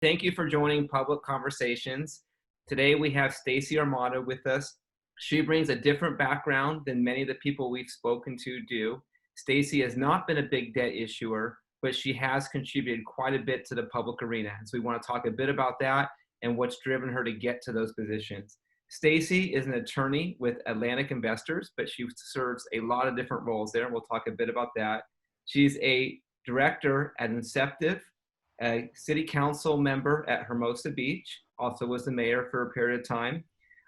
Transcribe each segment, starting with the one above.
Thank you for joining Public Conversations. Today we have Stacey Armato with us. She brings a different background than many of the people we've spoken to do. Stacey has not been a big debt issuer, but she has contributed quite a bit to the public arena. And so we want to talk a bit about that and what's driven her to get to those positions. Stacey is an attorney with Atlantic Investors, but she serves a lot of different roles there. We'll talk a bit about that. She's a director at Inceptive, a city council member at Hermosa Beach, also was the mayor for a period of time.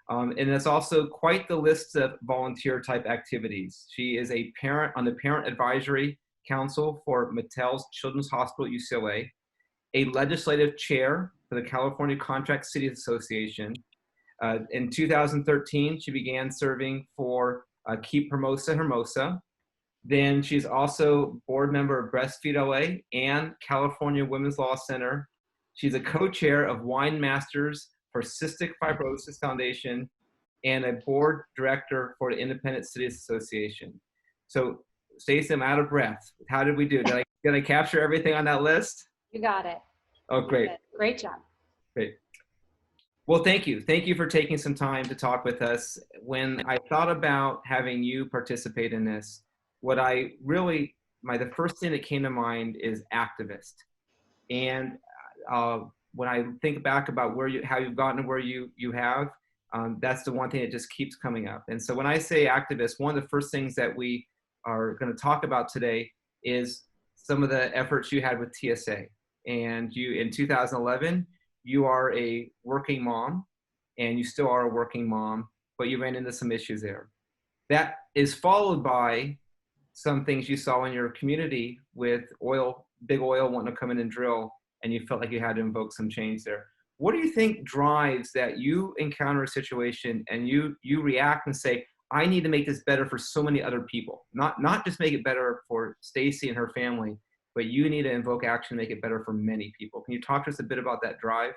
And it's also quite the list of volunteer type activities. She is a parent on the Parent Advisory Council for Mattel's Children's Hospital at UCLA, a legislative chair for the California Contract Cities Association. In 2013, she began serving for Keep Hermosa Hermosa. Then she's also board member of Breastfeed LA and California Women's Law Center. She's a co-chair of Wine Masters for Cystic Fibrosis Foundation and a board director for the Independent Cities Association. So Stacey, I'm out of breath. How did we do? Did I capture everything on that list? You got it. Oh, great. Great job. Great. Well, thank you. Thank you for taking some time to talk with us. When I thought about having you participate in this, the first thing that came to mind is activist. And when I think back about how you've gotten to where you have, that's the one thing that just keeps coming up. And so when I say activist, one of the first things that we are going to talk about today is some of the efforts you had with TSA. And you, in 2011, you are a working mom, and you still are a working mom, but you ran into some issues there. That is followed by some things you saw in your community with big oil wanting to come in and drill, and you felt like you had to invoke some change there. What do you think drives that you encounter a situation and you react and say, I need to make this better for so many other people, not just make it better for Stacey and her family, but you need to invoke action to make it better for many people. Can you talk to us a bit about that drive?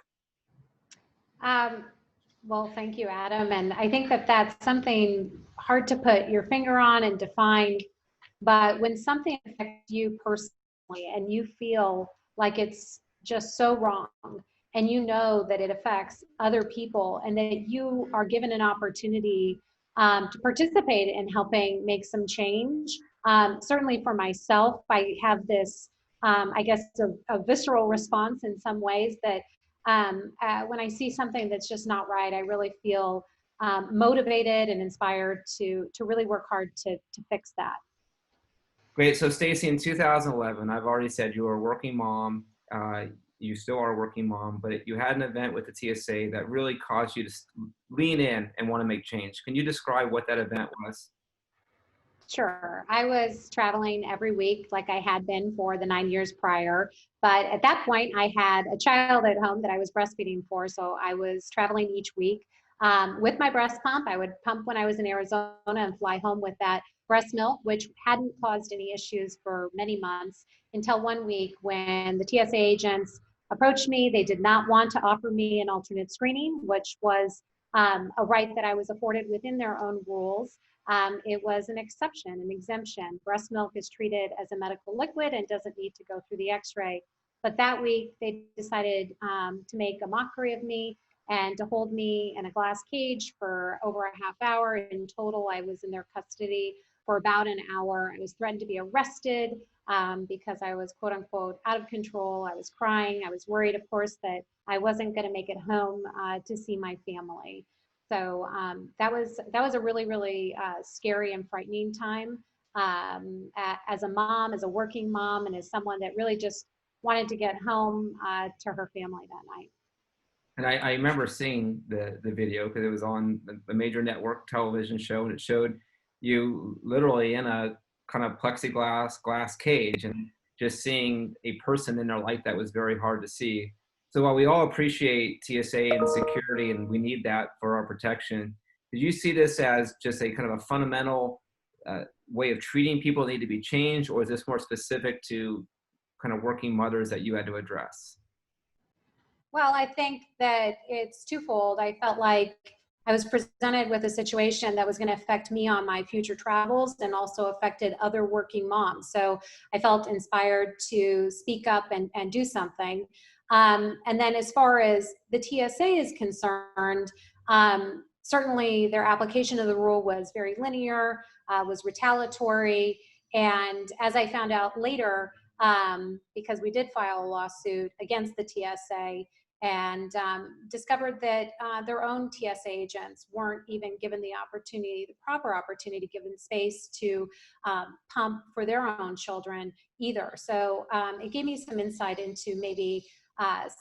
Well, thank you, Adam. And I think that that's something hard to put your finger on and define. But when something affects you personally and you feel like it's just so wrong, and you know that it affects other people and that you are given an opportunity to participate in helping make some change, certainly for myself, I have this, I guess, a visceral response in some ways that when I see something that's just not right, I really feel motivated and inspired to really work hard to fix that. Great. So Stacey, in 2011, I've already said you were a working mom. You still are a working mom, but you had an event with the TSA that really caused you to lean in and want to make change. Can you describe what that event was? Sure. I was traveling every week like I had been for the 9 years prior. But at that point, I had a child at home that I was breastfeeding for. So I was traveling each week with my breast pump. I would pump when I was in Arizona and fly home with that breast milk, which hadn't caused any issues for many months until one week when the TSA agents approached me. They did not want to offer me an alternate screening, which was a right that I was afforded within their own rules. It was an exception, an exemption. Breast milk is treated as a medical liquid and doesn't need to go through the x-ray. But that week, they decided to make a mockery of me and to hold me in a glass cage for over a half hour. In total, I was in their custody for about an hour. I was threatened to be arrested because I was, quote unquote, out of control. I was crying. I was worried, of course, that I wasn't going to make it home to see my family. So that was a really, really scary and frightening time as a mom, as a working mom, and as someone that really just wanted to get home to her family that night. And I remember seeing the video because it was on a major network television show, and it showed you literally in a kind of plexiglass glass cage, and just seeing a person in their light that was very hard to see. So while we all appreciate TSA and security, and we need that for our protection, did you see this as just a kind of a fundamental way of treating people that need to be changed, or is this more specific to kind of working mothers that you had to address? Well, I think that it's twofold. I felt like I was presented with a situation that was going to affect me on my future travels and also affected other working moms. So I felt inspired to speak up and do something. And then as far as the TSA is concerned, certainly their application of the rule was very linear, was retaliatory. And as I found out later, because we did file a lawsuit against the TSA, and discovered that their own TSA agents weren't even given the opportunity, the proper opportunity, given space to pump for their own children either. So it gave me some insight into maybe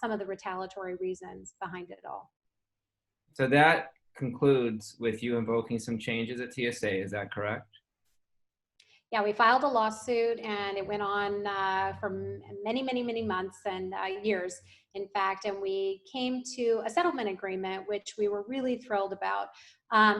some of the retaliatory reasons behind it all. So that concludes with you invoking some changes at TSA. Is that correct? Yeah, we filed a lawsuit and it went on for many, many, many months and years, in fact, and we came to a settlement agreement, which we were really thrilled about.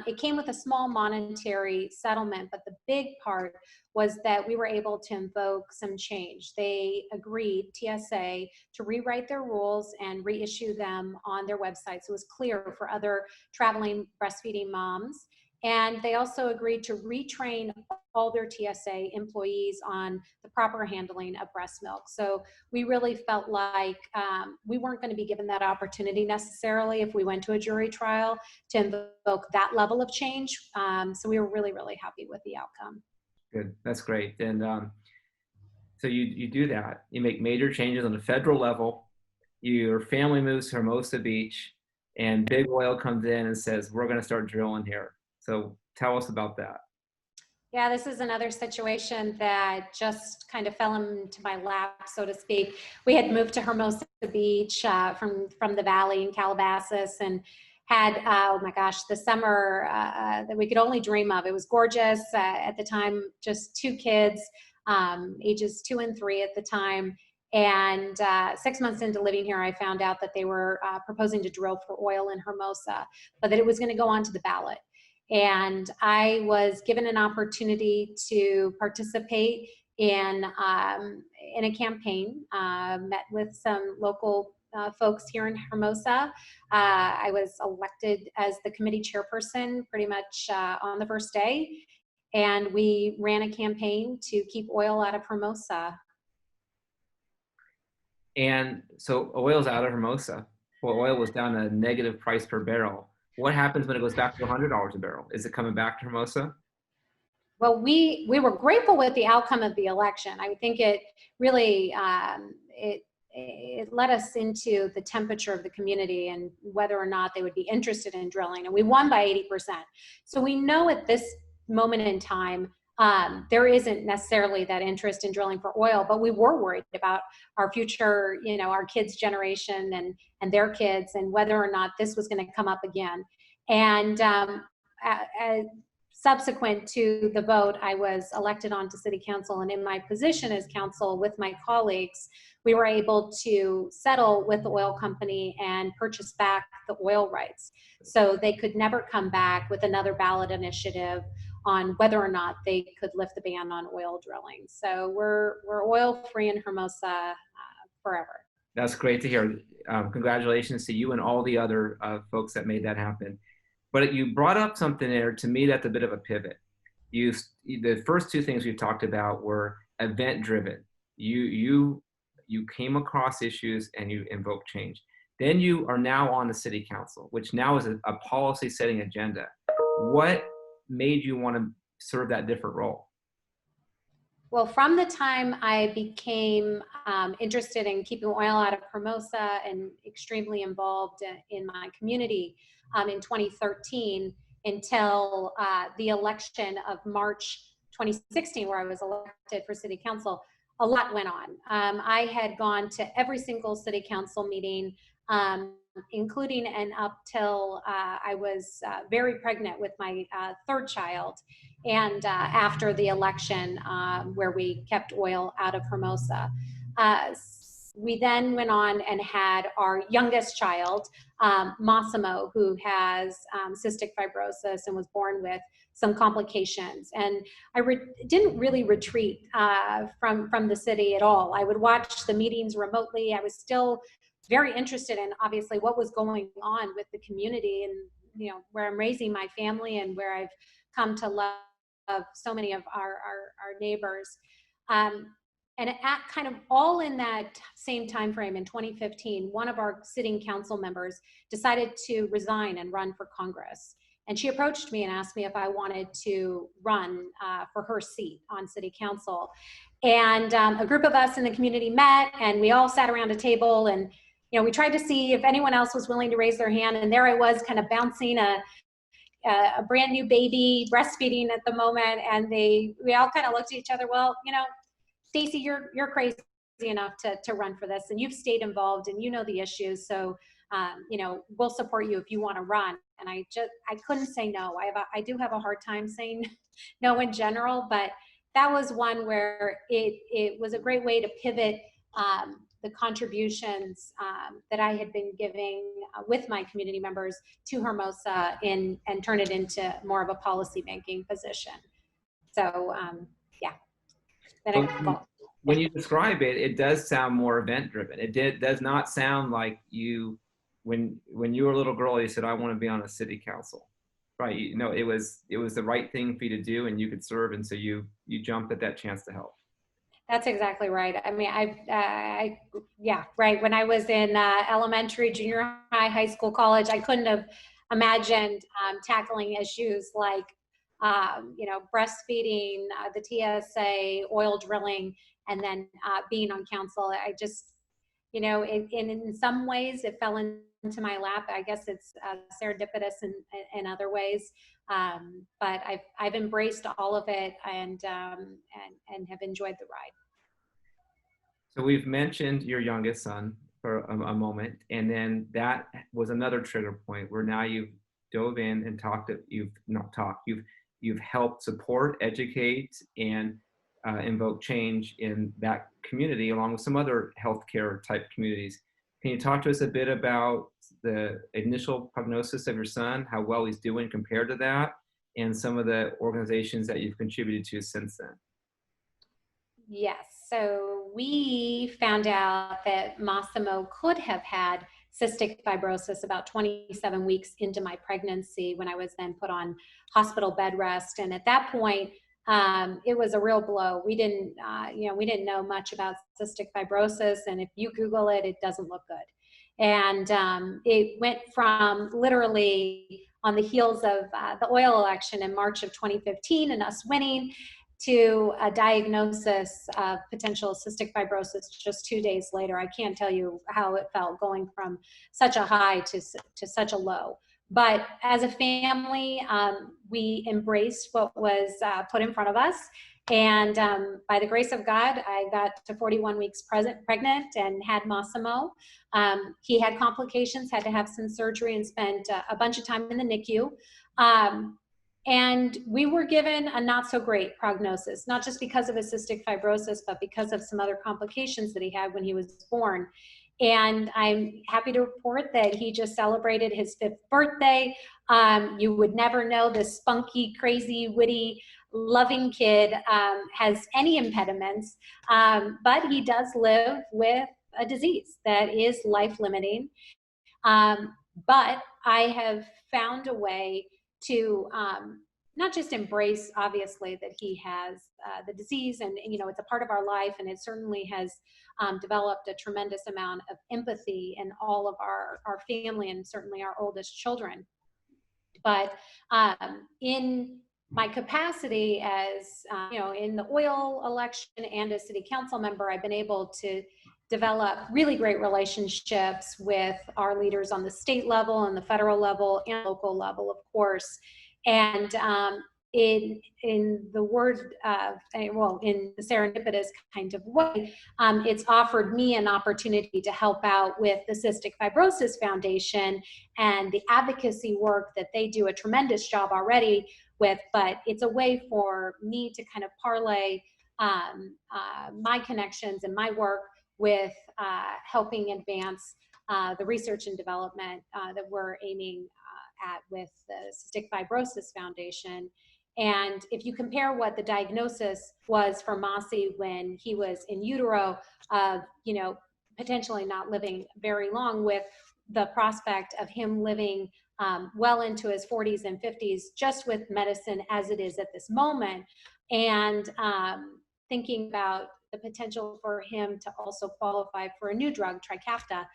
It came with a small monetary settlement, but the big part was that we were able to invoke some change. They agreed, TSA, to rewrite their rules and reissue them on their website so it was clear for other traveling breastfeeding moms. And they also agreed to retrain all their TSA employees on the proper handling of breast milk. So we really felt like we weren't going to be given that opportunity necessarily if we went to a jury trial to invoke that level of change. So we were really, really happy with the outcome. Good. That's great. And so you do that. You make major changes on the federal level. Your family moves to Hermosa Beach, and Big Oil comes in and says, "We're going to start drilling here." So tell us about that. Yeah, this is another situation that just kind of fell into my lap, so to speak. We had moved to Hermosa Beach from the valley in Calabasas, and had, oh my gosh, the summer that we could only dream of. It was gorgeous. At the time, just two kids, ages 2 and 3 at the time. And 6 months into living here, I found out that they were proposing to drill for oil in Hermosa, but that it was going to go onto the ballot. And I was given an opportunity to participate in a campaign, met with some local folks here in Hermosa. I was elected as the committee chairperson pretty much on the first day, and we ran a campaign to keep oil out of Hermosa. And so oil's out of Hermosa. Well, oil was down a negative price per barrel. What happens when it goes back to $100 a barrel? Is it coming back to Hermosa? Well, we were grateful with the outcome of the election. I think it really it led us into the temperature of the community and whether or not they would be interested in drilling. And we won by 80%. So we know at this moment in time, there isn't necessarily that interest in drilling for oil, but we were worried about our future, you know, our kids' generation and their kids, and whether or not this was going to come up again. And subsequent to the vote, I was elected onto city council, and in my position as council with my colleagues, we were able to settle with the oil company and purchase back the oil rights. So they could never come back with another ballot initiative on whether or not they could lift the ban on oil drilling. So we're oil free in Hermosa forever. That's great to hear. Congratulations to you and all the other folks that made that happen. But you brought up something there, to me, that's a bit of a pivot. The first two things we've talked about were event driven. You came across issues and you invoked change. Then you are now on the city council, which now is a policy setting agenda. What made you want to serve that different role? Well, from the time I became interested in keeping oil out of Hermosa and extremely involved in my community in 2013 until the election of March 2016, where I was elected for city council, a lot went on. I had gone to every single city council meeting, including and up till I was very pregnant with my third child, and after the election where we kept oil out of Hermosa. We then went on and had our youngest child, Massimo, who has cystic fibrosis and was born with some complications. And I didn't really retreat from the city at all. I would watch the meetings remotely. I was still very interested in, obviously, what was going on with the community and, you know, where I'm raising my family and where I've come to love so many of our neighbors. And at kind of all in that same time frame in 2015, one of our sitting council members decided to resign and run for Congress. And she approached me and asked me if I wanted to run for her seat on city council. And a group of us in the community met, and we all sat around a table, and we tried to see if anyone else was willing to raise their hand. And there I was, kind of bouncing a brand new baby, breastfeeding at the moment, and we all kind of looked at each other. Well, Stacey, you're crazy enough to run for this, and you've stayed involved, and you know the issues. So, we'll support you if you want to run. And I couldn't say no. I do have a hard time saying no in general, but that was one where it was a great way to pivot the contributions that I had been giving with my community members to Hermosa and turn it into more of a policy making position. So, yeah. But when you describe it, it does sound more event driven. It does not sound like when you were a little girl, you said, I want to be on a city council, right? It was the right thing for you to do, and you could serve. And so you jumped at that chance to help. That's exactly right. I mean, yeah, right. When I was in elementary, junior high, high school, college, I couldn't have imagined tackling issues like breastfeeding, the TSA, oil drilling, and then being on council. I just, in some ways it fell into my lap. I guess it's serendipitous in other ways. But I've embraced all of it and have enjoyed the ride. So we've mentioned your youngest son for a moment, and then that was another trigger point where now you've dove in and you've helped support, educate, and invoke change in that community, along with some other healthcare type communities. Can you talk to us a bit about the initial prognosis of your son, how well he's doing compared to that, and some of the organizations that you've contributed to since then? Yes, so we found out that Massimo could have had cystic fibrosis about 27 weeks into my pregnancy when I was then put on hospital bed rest. And at that point, it was a real blow. We didn't know much about cystic fibrosis, and if you Google it, it doesn't look good. And it went from literally on the heels of the oil election in March of 2015 and us winning to a diagnosis of potential cystic fibrosis just 2 days later. I can't tell you how it felt going from such a high to such a low. But as a family, we embraced what was put in front of us. And by the grace of God, I got to 41 weeks pregnant and had Massimo. He had complications, had to have some surgery, and spent a bunch of time in the NICU. And we were given a not so great prognosis, not just because of his cystic fibrosis, but because of some other complications that he had when he was born. And I'm happy to report that he just celebrated his 5th birthday. You would never know this spunky, crazy, witty, loving kid has any impediments, but he does live with a disease that is life-limiting. But I have found a way to not just embrace, obviously, that he has the disease, and it's a part of our life, and it certainly has developed a tremendous amount of empathy in all of our family, and certainly our oldest children. But in my capacity as, in the oil election and as city council member, I've been able to develop really great relationships with our leaders on the state level and the federal level and local level, of course. And in the word, in the serendipitous kind of way, it's offered me an opportunity to help out with the Cystic Fibrosis Foundation and the advocacy work that they do a tremendous job already with, but it's a way for me to kind of parlay my connections and my work with helping advance the research and development that we're aiming at with the Cystic Fibrosis Foundation. And if you compare what the diagnosis was for Mossy when he was in utero, potentially not living very long, with the prospect of him living well into his 40s and 50s, just with medicine as it is at this moment, and thinking about the potential for him to also qualify for a new drug, Trikafta,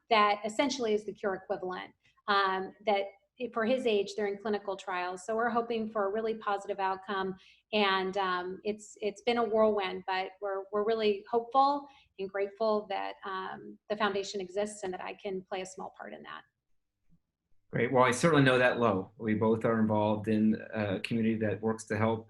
that essentially is the cure equivalent. That for his age, they're in clinical trials. So we're hoping for a really positive outcome. And it's been a whirlwind, but we're really hopeful and grateful that the foundation exists and that I can play a small part in that. Great. Well, I certainly know that low. We both are involved in a community that works to help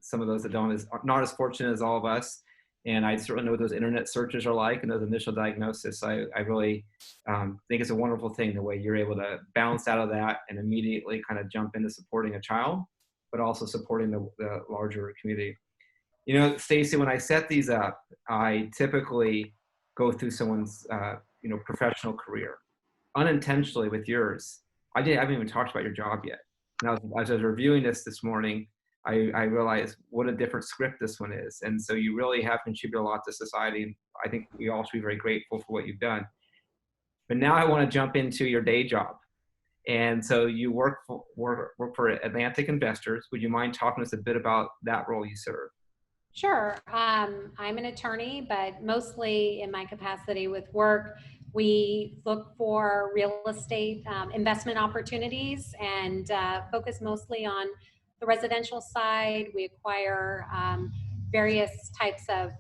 some of those that are not as fortunate as all of us. And I certainly know what those internet searches are like and those initial diagnosis. I really think it's a wonderful thing the way you're able to bounce out of that and immediately kind of jump into supporting a child, but also supporting the larger community. You know, Stacey, when I set these up, I typically go through someone's professional career. Unintentionally with yours, I haven't even talked about your job yet. Now, as I was reviewing this morning, I realized what a different script this one is. And so you really have contributed a lot to society. And I think we all should be very grateful for what you've done. But now I want to jump into your day job. And so you work for Atlantic Investors. Would you mind talking to us a bit about that role you serve? Sure. I'm an attorney, but mostly in my capacity with work, we look for real estate investment opportunities and focus mostly on the residential side. We acquire various types of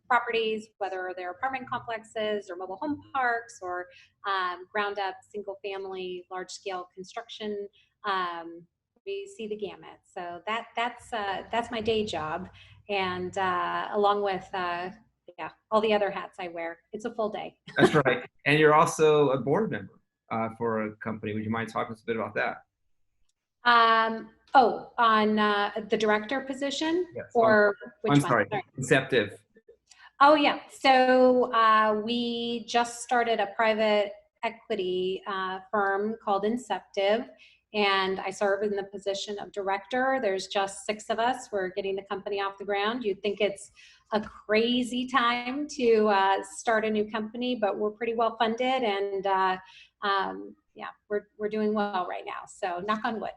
properties, whether they're apartment complexes or mobile home parks or ground up single family, large scale construction. We see the gamut. So that's my day job. And along with all the other hats I wear, it's a full day. That's right. And you're also a board member for a company. Would you mind talking to us a bit about that? On the director position? Yes. Or which I'm one? sorry. Inceptive. Oh, yeah. So we just started a private equity firm called Inceptive, and I serve in the position of director. There's just 6 of us. We're getting the company off the ground. You'd think it's a crazy time to start a new company, but we're pretty well funded, and we're doing well right now. So knock on wood.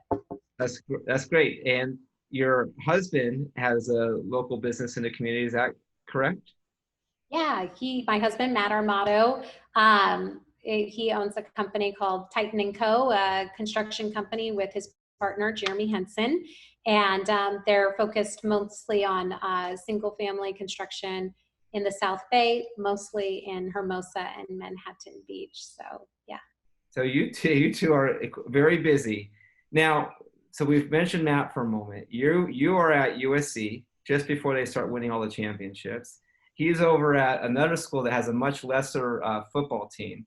That's great. And your husband has a local business in the community. Is that correct? Yeah, my husband, Matt Armato, he owns a company called Titan & Co., a construction company with his partner, Jeremy Henson. And they're focused mostly on single family construction in the South Bay, mostly in Hermosa and Manhattan Beach. So, yeah. So you two are very busy. Now, so we've mentioned Matt for a moment. You are at USC just before they start winning all the championships. He's over at another school that has a much lesser football team,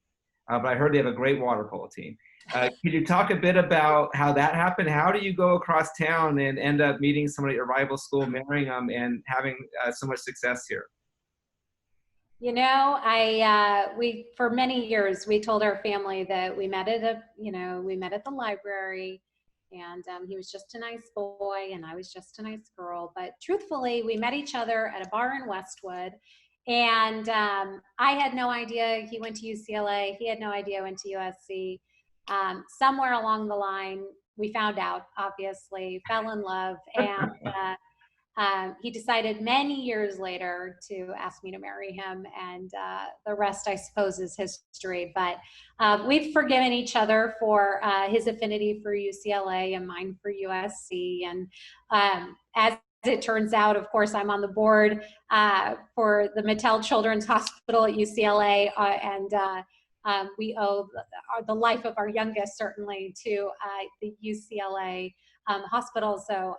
but I heard they have a great water polo team. Could you talk a bit about how that happened? How do you go across town and end up meeting somebody at your rival school, marrying them, and having so much success here? You know, we for many years we told our family that we met at the library, and he was just a nice boy and I was just a nice girl. But truthfully, we met each other at a bar in Westwood, and I had no idea he went to UCLA. He had no idea I went to USC. Somewhere along the line, we found out. Obviously, fell in love, and he decided many years later to ask me to marry him, and the rest, I suppose, is history. But we've forgiven each other for his affinity for UCLA and mine for USC. And as it turns out, of course, I'm on the board for the Mattel Children's Hospital at UCLA, and we owe the life of our youngest, certainly, to the UCLA hospital. So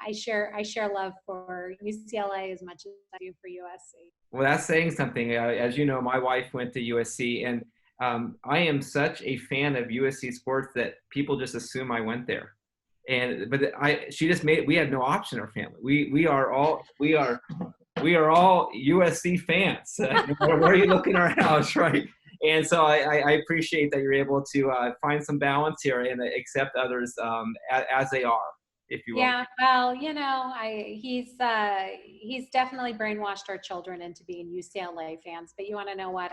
I share love for UCLA as much as I do for USC. Well, that's saying something. As you know, my wife went to USC, and I am such a fan of USC sports that people just assume I went there. She just made it. We had no option in our family. We are all USC fans. Where you look in our house, right? And so I appreciate that you're able to find some balance here and accept others as they are. If you will. Yeah, well, you know, he's definitely brainwashed our children into being UCLA fans. But you want to know what?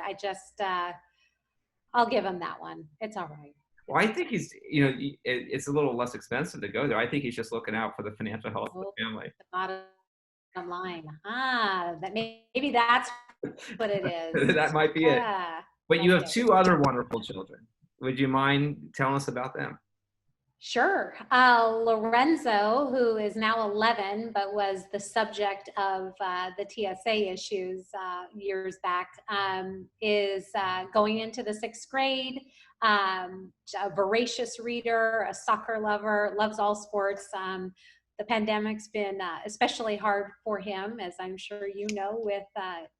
I'll give him that one. It's all right. Well, I think it's a little less expensive to go there. I think he's just looking out for the financial health of the family. online. Ah, that maybe that's what it is. That might be it. Ah, But you have okay. two other wonderful children. Would you mind telling us about them? Sure. Lorenzo, who is now 11, but was the subject of the TSA issues years back, is going into the 6th grade. A voracious reader, a soccer lover, loves all sports. The pandemic's been especially hard for him, as I'm sure you know, with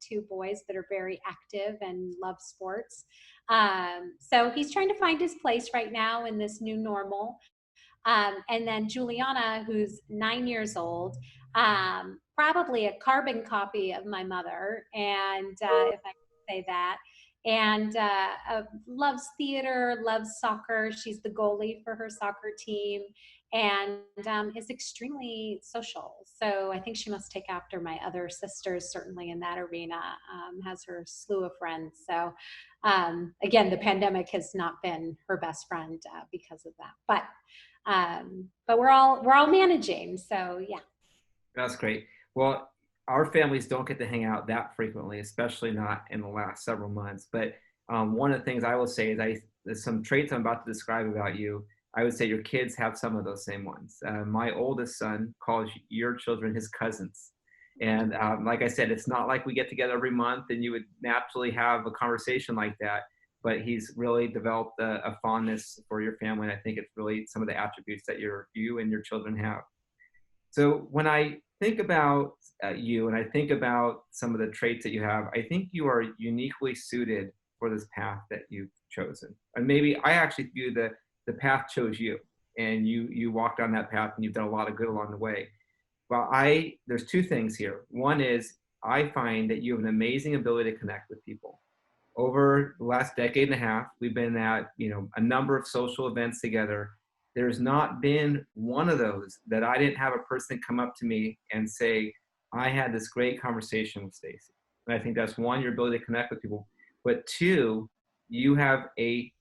two boys that are very active and love sports. So he's trying to find his place right now in this new normal. And then Juliana, who's 9 years old, probably a carbon copy of my mother, and if I can say that, and loves theater, loves soccer. She's the goalie for her soccer team, and is extremely social. So I think she must take after my other sisters, certainly in that arena. Has her slew of friends. So again, the pandemic has not been her best friend because of that, but we're all managing. So yeah. That's great. Well, our families don't get to hang out that frequently, especially not in the last several months. But one of the things I will say is there's some traits I'm about to describe about you. I would say your kids have some of those same ones. My oldest son calls your children his cousins. And like I said, it's not like we get together every month and you would naturally have a conversation like that. But he's really developed a fondness for your family. And I think it's really some of the attributes that you and your children have. So when I think about you and I think about some of the traits that you have, I think you are uniquely suited for this path that you've chosen. And maybe I actually view the path chose you, and you walked on that path and you've done a lot of good along the way. Well, there's two things here. One is I find that you have an amazing ability to connect with people. Over the last decade and a half, we've been at a number of social events together. There's not been one of those that I didn't have a person come up to me and say, I had this great conversation with Stacey. And I think that's one, your ability to connect with people. But two, you have a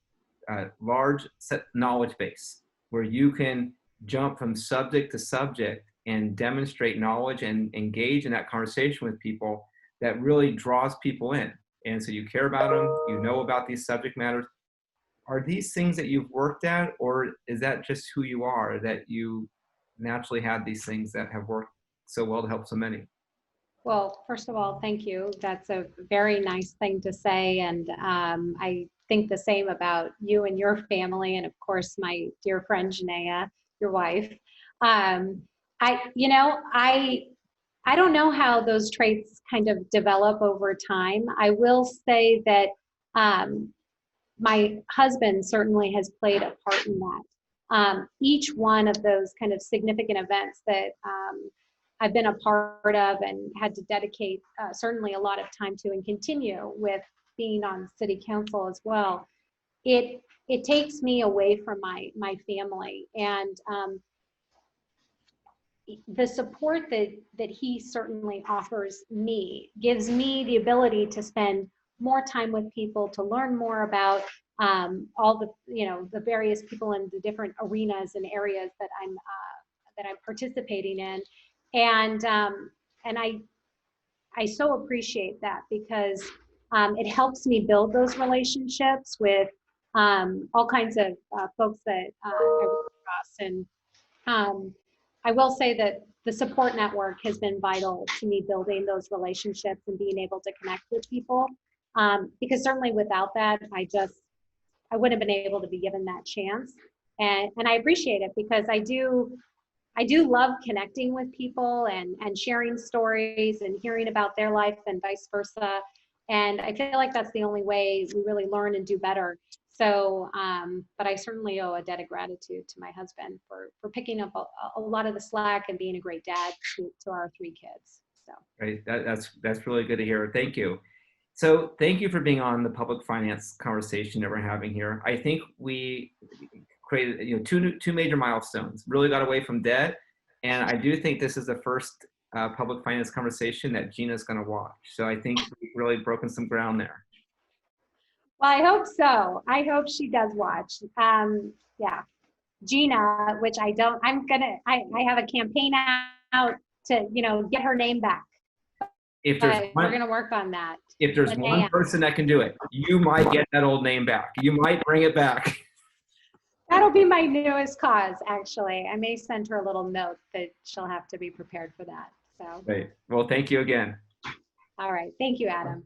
large set knowledge base where you can jump from subject to subject and demonstrate knowledge and engage in that conversation with people that really draws people in. And so you care about them, you know about these subject matters. Are these things that you've worked at, or is that just who you are, that you naturally have these things that have worked so well to help so many? Well, first of all, thank you. That's a very nice thing to say. And I think the same about you and your family. And of course, my dear friend, Janaea, your wife. Um, I don't know how those traits kind of develop over time. I will say that um, my husband certainly has played a part in that. Each one of those kind of significant events that I've been a part of and had to dedicate certainly a lot of time to, and continue with being on city council as well, it takes me away from my family, and the support that he certainly offers me gives me the ability to spend more time with people, to learn more about all the various people in the different arenas and areas that I'm participating in, and I so appreciate that, because it helps me build those relationships with all kinds of folks that I run across. And I will say that the support network has been vital to me building those relationships and being able to connect with people. Because certainly without that, I wouldn't have been able to be given that chance. And I appreciate it, because I do love connecting with people and sharing stories and hearing about their life and vice versa. And I feel like that's the only way we really learn and do better. So, but I certainly owe a debt of gratitude to my husband for picking up a lot of the slack and being a great dad to our 3 kids. So. Right. That's really good to hear. Thank you. So thank you for being on the public finance conversation that we're having here. I think we created two major milestones. Really got away from debt, and I do think this is the first public finance conversation that Gina's going to watch. So I think we've really broken some ground there. Well, I hope so. I hope she does watch. Yeah, Gina, which I don't. I have a campaign out to, get her name back. If there's But we're one, going to work on that. if there's But one yeah, person that can do it, you might get that old name back. You might bring it back. that'll be my newest cause, actually. I may send her a little note that she'll have to be prepared for that. So, Great. Well, thank you again. all right. Thank you, Adam.